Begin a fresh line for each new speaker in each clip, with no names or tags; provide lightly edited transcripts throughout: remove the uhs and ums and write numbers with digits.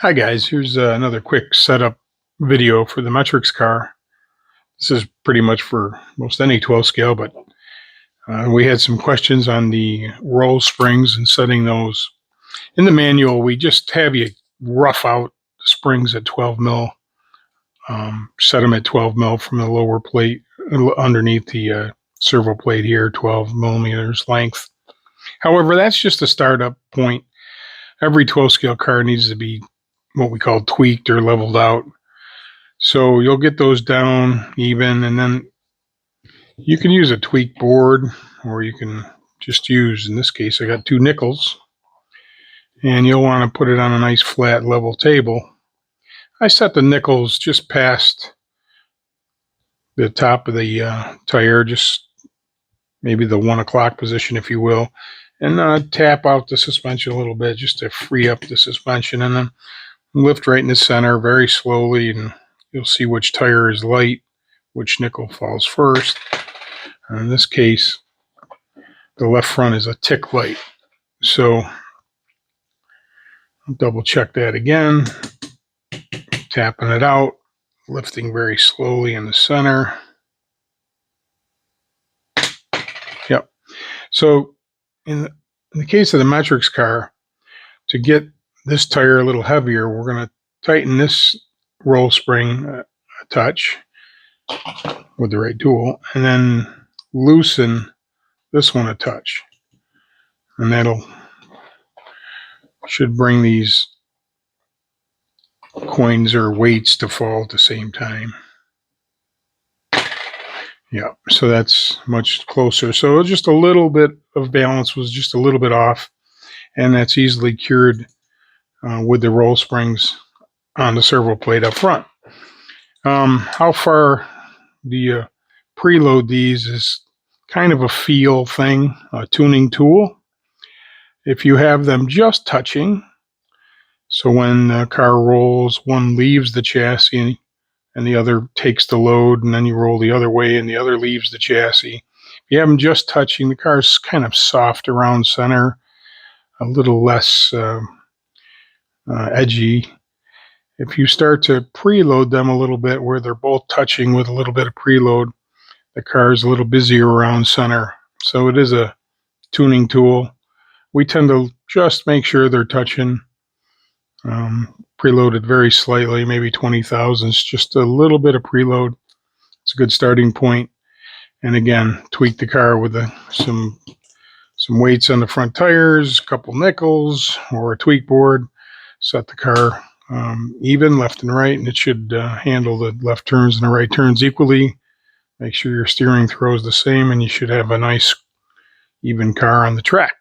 Hi guys, here's another quick setup video for the MetriCKs car. This is pretty much for most any 12 scale, but we had some questions on the roll springs and setting those. In the manual, we just have you rough out the springs at 12 mil, set them at 12 mil from the lower plate underneath the servo plate here, 12 millimeters length. However, that's just a startup point. Every 12 scale car needs to be what we call tweaked or leveled out. So you'll get those down even, and then you can use a tweak board, or you can just use, in this case, I got 2 nickels, and you'll want to put it on a nice flat level table. I set the nickels just past the top of the tire, just maybe the 1 o'clock position, if you will, and tap out the suspension a little bit just to free up the suspension, and then lift right in the center very slowly, and you'll see which tire is light, which nickel falls first. And in this case, the left front is a tick light. So I'll double check that again, tapping it out, lifting very slowly in the center. Yep. So in the case of the MetriCKs car, to get this tire a little heavier, we're going to tighten this roll spring a touch with the right tool, and then loosen this one a touch, and that'll should bring these coins or weights to fall at the same time. Yeah, so that's much closer. So just a little bit of balance was just a little bit off, and that's easily cured with the roll springs on the servo plate up front. How far do you preload these is kind of a feel thing, a tuning tool. If you have them just touching, so when the car rolls, one leaves the chassis and the other takes the load, and then you roll the other way and the other leaves the chassis. If you have them just touching, the car's kind of soft around center, a little less edgy. If you start to preload them a little bit where they're both touching with a little bit of preload, the car is a little busier around center. So it is a tuning tool. We tend to just make sure they're touching, preloaded very slightly, maybe 20 thousandths, just a little bit of preload. It's a good starting point. And again, tweak the car with some weights on the front tires, a couple nickels, or a tweak board. Set the car even left and right, and it should handle the left turns and the right turns equally. Make sure your steering throw is the same, and you should have a nice even car on the track.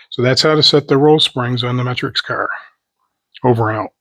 So that's how to set the roll springs on the MetriCKs car. Over and out.